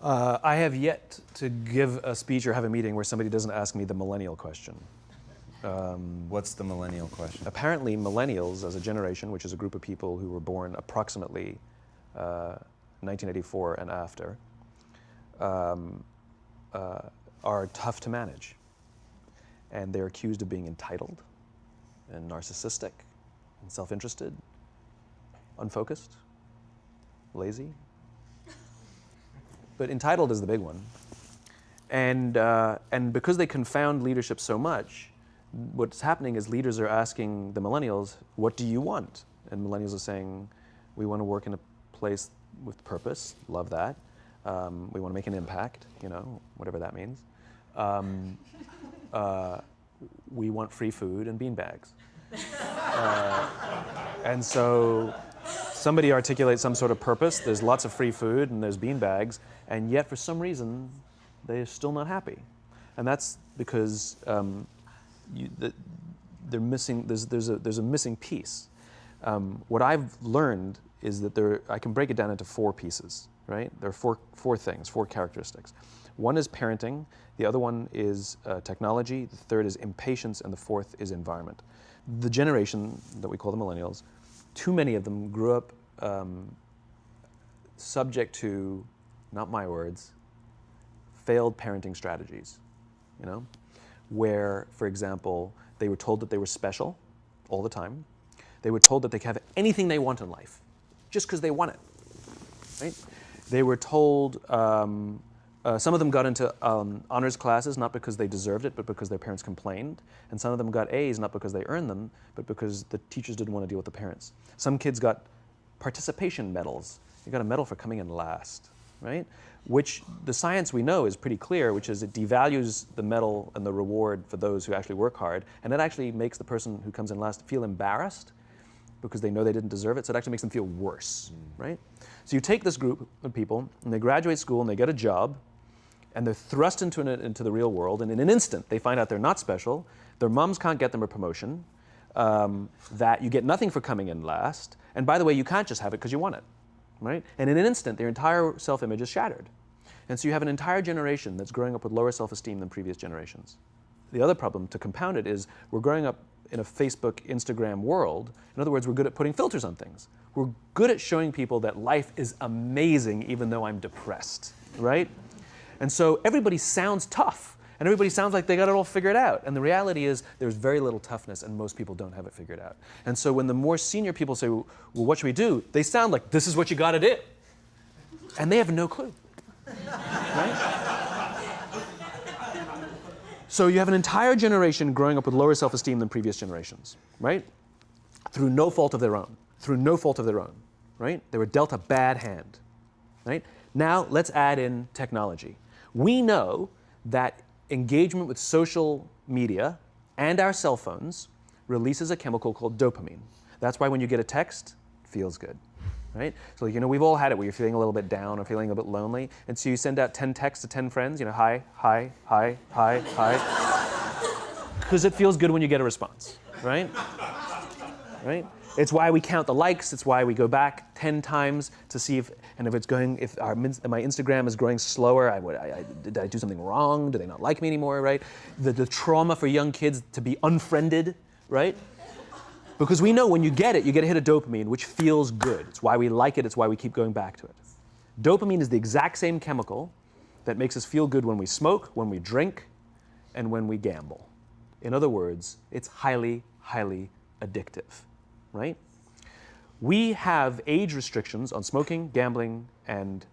I have yet to give a speech or have a meeting where somebody doesn't ask me the millennial question. What's the millennial question? Apparently, millennials as a generation, which is a group of people who were born approximately 1984 and after, are tough to manage. And they're accused of being entitled and narcissistic and self-interested, unfocused, lazy. But entitled is the big one. And because they confound leadership so much, what's happening is leaders are asking the millennials, what do you want? And millennials are saying, we want to work in a place with purpose, love that. We want to make an impact, you know, whatever that means. We want free food and beanbags. And so somebody articulates some sort of purpose, there's lots of free food and there's beanbags, and yet for some reason, they're still not happy. And that's because they're missing, there's a missing piece. What I've learned is that I can break it down into 4 pieces, right? There are four things, 4 characteristics. One is parenting, the other one is technology, the third is impatience, and the fourth is environment. The generation that we call the millennials, too many of them grew up subject to, not my words, failed parenting strategies, you know? Where, for example, they were told that they were special all the time. They were told that they could have anything they want in life, just because they want it, right? They were told, some of them got into honors classes, not because they deserved it, but because their parents complained. And some of them got A's, not because they earned them, but because the teachers didn't want to deal with the parents. Some kids got participation medals. You got a medal for coming in last, right? Which the science we know is pretty clear, which is it devalues the medal and the reward for those who actually work hard. And it actually makes the person who comes in last feel embarrassed because they know they didn't deserve it. So it actually makes them feel worse, right? So you take this group of people and they graduate school and they get a job, and they're thrust into the real world, and in an instant, they find out they're not special, their moms can't get them a promotion, that you get nothing for coming in last, and by the way, you can't just have it because you want it, right? And in an instant, their entire self-image is shattered. And so you have an entire generation that's growing up with lower self-esteem than previous generations. The other problem, to compound it, is we're growing up in a Facebook, Instagram world. In other words, we're good at putting filters on things. We're good at showing people that life is amazing even though I'm depressed, right? And so everybody sounds tough, and everybody sounds like they got it all figured out. And the reality is there's very little toughness, and most people don't have it figured out. And so when the more senior people say, well, what should we do? They sound like, this is what you got to do. And they have no clue, right? So you have an entire generation growing up with lower self-esteem than previous generations, right? Through no fault of their own, right? They were dealt a bad hand, right? Now let's add in technology. We know that engagement with social media and our cell phones releases a chemical called dopamine. That's why when you get a text, it feels good, right? So, you know, we've all had it where you're feeling a little bit down or feeling a bit lonely, and so you send out 10 texts to 10 friends, you know, hi, hi, hi, hi, hi, because it feels good when you get a response, right? Right? It's why we count the likes. It's why we go back 10 times to see if my Instagram is growing slower, did I do something wrong? Do they not like me anymore, right? The trauma for young kids to be unfriended, right? Because we know when you get it, you get a hit of dopamine, which feels good. It's why we like it. It's why we keep going back to it. Dopamine is the exact same chemical that makes us feel good when we smoke, when we drink, and when we gamble. In other words, it's highly, highly addictive. Right? We have age restrictions on smoking, gambling, and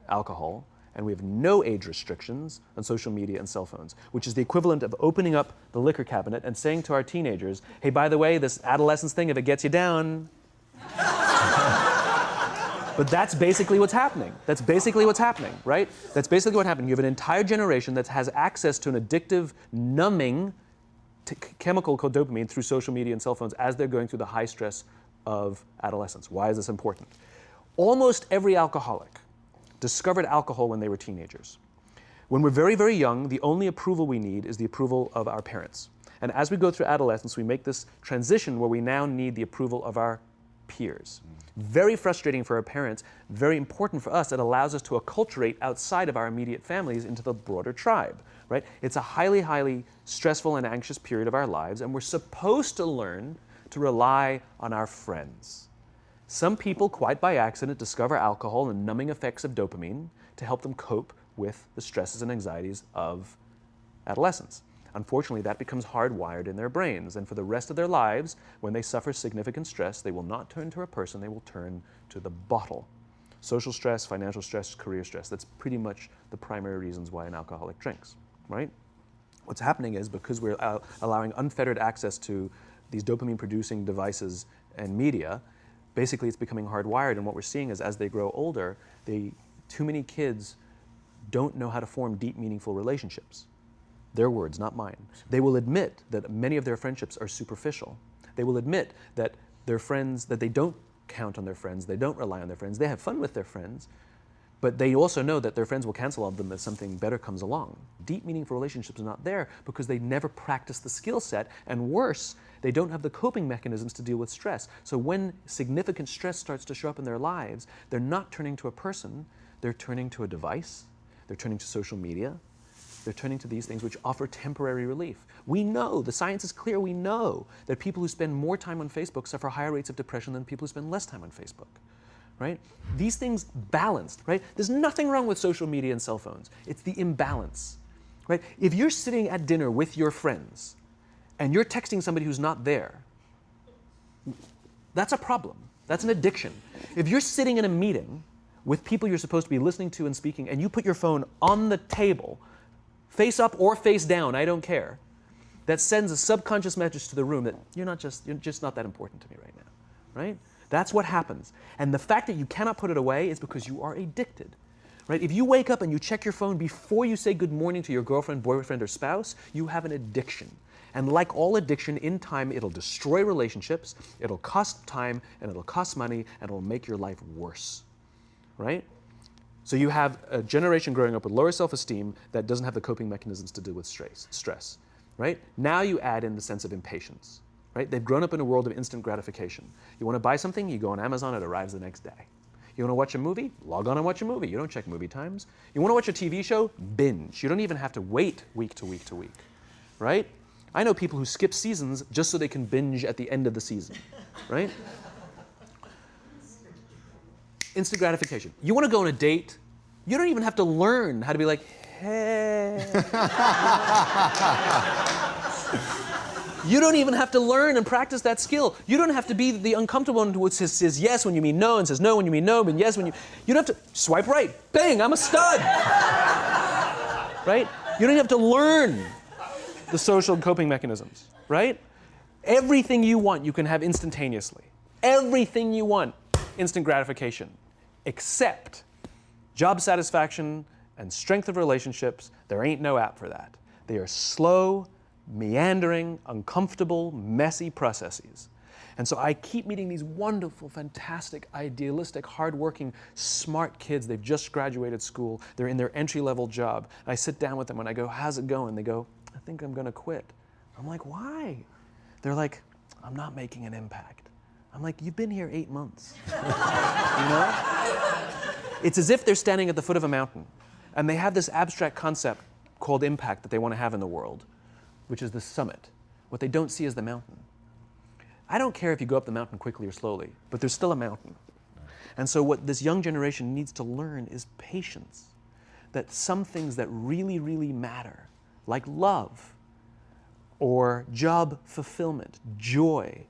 alcohol, and we have no age restrictions on social media and cell phones, which is the equivalent of opening up the liquor cabinet and saying to our teenagers, hey, by the way, this adolescence thing, if it gets you down. But that's basically what's happening. That's basically what's happening, right? That's basically what happened. You have an entire generation that has access to an addictive, numbing chemical called dopamine through social media and cell phones as they're going through the high stress of adolescence. Why is this important? Almost every alcoholic discovered alcohol when they were teenagers. When we're very, very young, the only approval we need is the approval of our parents. And as we go through adolescence, we make this transition where we now need the approval of our peers. Very frustrating for our parents, very important for us. It allows us to acculturate outside of our immediate families into the broader tribe, right? It's a highly, highly stressful and anxious period of our lives, and we're supposed to learn to rely on our friends. Some people, quite by accident, discover alcohol and numbing effects of dopamine to help them cope with the stresses and anxieties of adolescence. Unfortunately, that becomes hardwired in their brains, and for the rest of their lives, when they suffer significant stress, they will not turn to a person, they will turn to the bottle. Social stress, financial stress, career stress, that's pretty much the primary reasons why an alcoholic drinks, right? What's happening is, because we're allowing unfettered access to these dopamine-producing devices and media, basically it's becoming hardwired, and what we're seeing is, as they grow older, too many kids don't know how to form deep, meaningful relationships. Their words, not mine. They will admit that many of their friendships are superficial. They will admit that their friends, that they don't count on their friends, they don't rely on their friends, they have fun with their friends, but they also know that their friends will cancel on them if something better comes along. Deep, meaningful relationships are not there because they never practice the skill set, and worse, they don't have the coping mechanisms to deal with stress. So when significant stress starts to show up in their lives, they're not turning to a person, they're turning to a device, they're turning to social media, they're turning to these things which offer temporary relief. We know, the science is clear, we know that people who spend more time on Facebook suffer higher rates of depression than people who spend less time on Facebook, right? These things balanced, right? There's nothing wrong with social media and cell phones. It's the imbalance, right? If you're sitting at dinner with your friends and you're texting somebody who's not there, that's a problem. That's an addiction. If you're sitting in a meeting with people you're supposed to be listening to and speaking, and you put your phone on the table, face up or face down, I don't care, that sends a subconscious message to the room that you're just not that important to me right now, right? That's what happens. And the fact that you cannot put it away is because you are addicted, right? If you wake up and you check your phone before you say good morning to your girlfriend, boyfriend, or spouse, you have an addiction. And like all addiction, in time, it'll destroy relationships, it'll cost time, and it'll cost money, and it'll make your life worse, right? So you have a generation growing up with lower self-esteem that doesn't have the coping mechanisms to deal with stress, right? Now you add in the sense of impatience, right? They've grown up in a world of instant gratification. You want to buy something, you go on Amazon, it arrives the next day. You want to watch a movie? Log on and watch a movie. You don't check movie times. You want to watch a TV show? Binge. You don't even have to wait week to week to week, right? I know people who skip seasons just so they can binge at the end of the season, right? Instant gratification. You want to go on a date, you don't even have to learn how to be like, hey. You don't even have to learn and practice that skill. You don't have to be the uncomfortable one who says yes when you mean no, and says no when you mean no, and yes when you don't have to swipe right. Bang, I'm a stud. Right? You don't have to learn the social coping mechanisms, right? Everything you want, you can have instantaneously. Everything you want, instant gratification, except job satisfaction and strength of relationships. There ain't no app for that. They are slow, meandering, uncomfortable, messy processes. And so I keep meeting these wonderful, fantastic, idealistic, hardworking, smart kids. They've just graduated school. They're in their entry-level job. I sit down with them and I go, how's it going? They go, I think I'm going to quit. I'm like, why? They're like, I'm not making an impact. I'm like, you've been here 8 months. You know? It's as if they're standing at the foot of a mountain and they have this abstract concept called impact that they want to have in the world, which is the summit. What they don't see is the mountain. I don't care if you go up the mountain quickly or slowly, but there's still a mountain. And so what this young generation needs to learn is patience. That some things that really, really matter, like love, or job fulfillment, joy,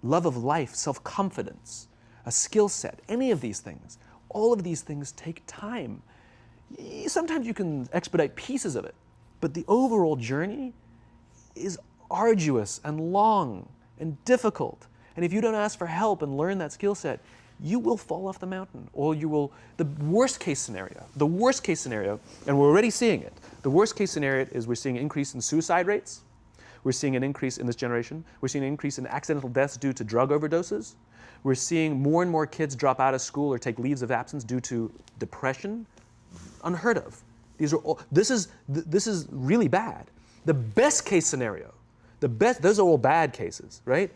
love of life, self-confidence, a skill set, any of these things, all of these things take time. Sometimes you can expedite pieces of it, but the overall journey is arduous and long and difficult. And if you don't ask for help and learn that skill set, you will fall off the mountain, or you will, the worst case scenario, and we're already seeing it, the worst case scenario is we're seeing an increase in suicide rates, we're seeing an increase in this generation, we're seeing an increase in accidental deaths due to drug overdoses, we're seeing more and more kids drop out of school or take leaves of absence due to depression. Unheard of. These are all, this is really bad. The best case scenario, those are all bad cases, right?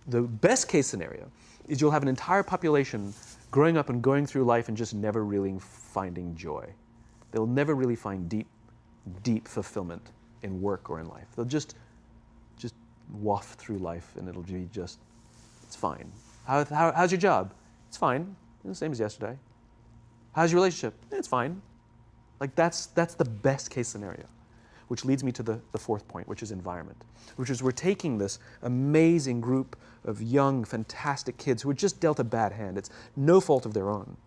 The best case scenario is you'll have an entire population growing up and going through life and just never really finding joy. They'll never really find deep, deep fulfillment in work or in life. They'll just waft through life and it'll be just, it's fine. How's your job? It's fine. It's the same as yesterday. How's your relationship? It's fine. Like that's the best case scenario, which leads me to the fourth point, which is environment, which is we're taking this amazing group of young, fantastic kids who were just dealt a bad hand. It's no fault of their own.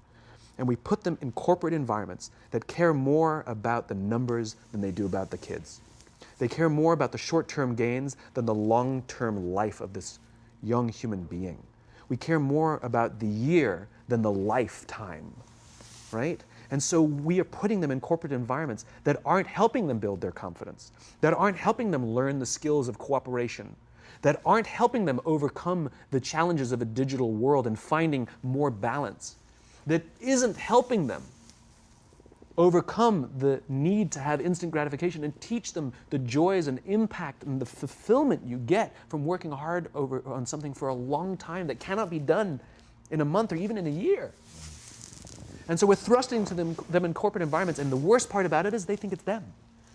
And we put them in corporate environments that care more about the numbers than they do about the kids. They care more about the short-term gains than the long-term life of this young human being. We care more about the year than the lifetime, right? And so we are putting them in corporate environments that aren't helping them build their confidence, that aren't helping them learn the skills of cooperation, that aren't helping them overcome the challenges of a digital world and finding more balance, that isn't helping them overcome the need to have instant gratification and teach them the joys and impact and the fulfillment you get from working hard on something for a long time that cannot be done in a month or even in a year. And so we're thrusting to them in corporate environments, and the worst part about it is they think it's them.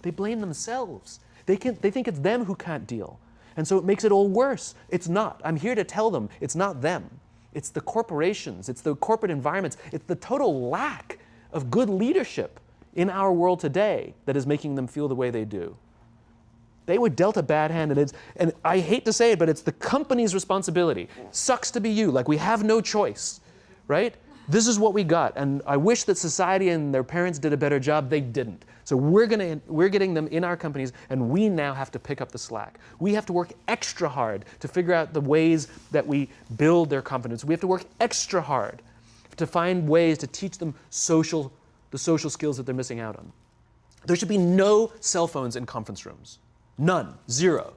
They blame themselves. They think it's them who can't deal. And so it makes it all worse. It's not. I'm here to tell them it's not them. It's the corporations, it's the corporate environments, it's the total lack of good leadership in our world today that is making them feel the way they do. They were dealt a bad hand, and I hate to say it, but it's the company's responsibility. Sucks to be you, like we have no choice, right? This is what we got, and I wish that society and their parents did a better job. They didn't. So we're getting them in our companies, and we now have to pick up the slack. We have to work extra hard to figure out the ways that we build their confidence. We have to work extra hard to find ways to teach them the social skills that they're missing out on. There should be no cell phones in conference rooms. None. Zero.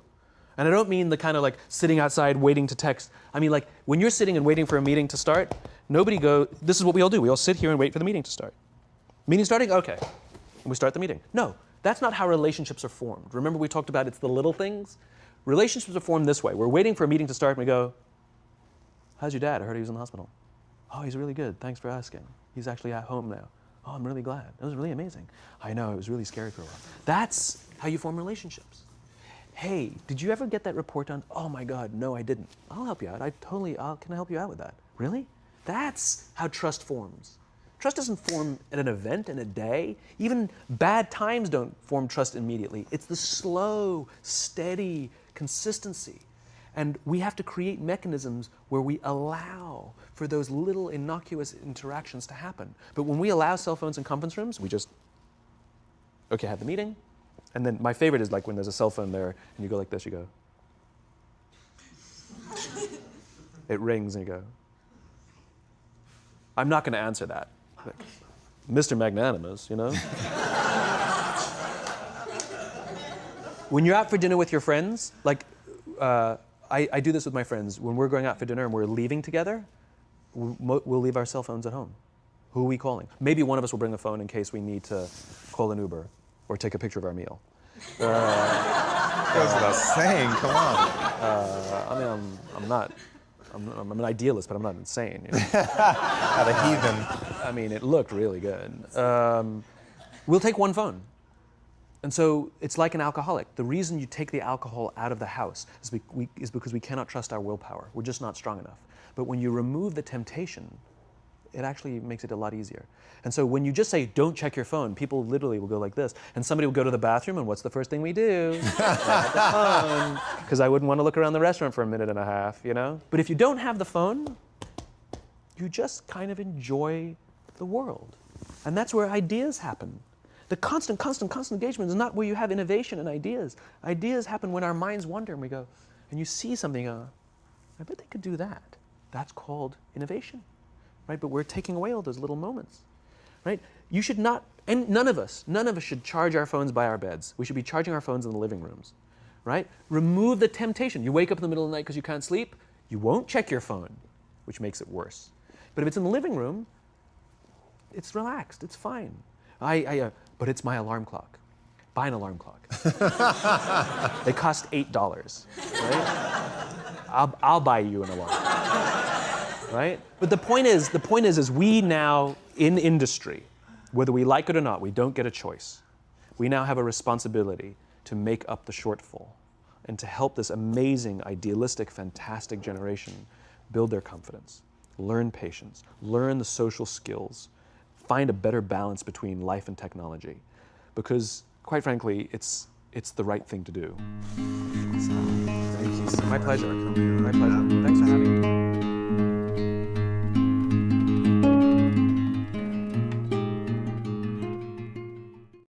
And I don't mean the kind of like sitting outside waiting to text. I mean like when you're sitting and waiting for a meeting to start, this is what we all do. We all sit here and wait for the meeting to start. Meeting starting? Okay. And we start the meeting. No, that's not how relationships are formed. Remember we talked about it's the little things? Relationships are formed this way. We're waiting for a meeting to start and we go, how's your dad? I heard he was in the hospital. Oh, he's really good. Thanks for asking. He's actually at home now. Oh, I'm really glad. It was really amazing. I know, it was really scary for a while. That's how you form relationships. Hey, did you ever get that report done? Oh my God, no, I didn't. I'll help you out. Can I help you out with that? Really? That's how trust forms. Trust doesn't form at an event in a day. Even bad times don't form trust immediately. It's the slow, steady consistency. And we have to create mechanisms where we allow for those little innocuous interactions to happen. But when we allow cell phones in conference rooms, we just, okay, have the meeting. And then my favorite is like when there's a cell phone there and you go like this, you go. It rings and you go. I'm not going to answer that. Like, Mr. Magnanimous, you know? When you're out for dinner with your friends, like, I do this with my friends. When we're going out for dinner and we're leaving together, we'll leave our cell phones at home. Who are we calling? Maybe one of us will bring a phone in case we need to call an Uber or take a picture of our meal. Goes without saying, come on. I mean, I'm an idealist, but I'm not insane. You know? Not a heathen. I mean, it looked really good. We'll take one phone. And so it's like an alcoholic. The reason you take the alcohol out of the house is because we cannot trust our willpower. We're just not strong enough. But when you remove the temptation, it actually makes it a lot easier. And so when you just say, don't check your phone, people literally will go like this. And somebody will go to the bathroom, and what's the first thing we do? Grab the phone. Because I wouldn't want to look around the restaurant for a minute and a half, you know? But if you don't have the phone, you just kind of enjoy the world. And that's where ideas happen. The constant engagement is not where you have innovation and ideas. Ideas happen when our minds wander and we go, and you see something, I bet they could do that. That's called innovation, right? But we're taking away all those little moments, right? You should not, and none of us should charge our phones by our beds. We should be charging our phones in the living rooms, right? Remove the temptation. You wake up in the middle of the night because you can't sleep, you won't check your phone, which makes it worse. But if it's in the living room, it's relaxed, it's fine. But it's my alarm clock. Buy an alarm clock. They cost $8, right? I'll buy you an alarm. right? But the point is we now, in industry, whether we like it or not, we don't get a choice. We now have a responsibility to make up the shortfall and to help this amazing, idealistic, fantastic generation build their confidence, learn patience, learn the social skills, find a better balance between life and technology. Because, quite frankly, it's the right thing to do. Thank you so My much pleasure. for coming on. My pleasure.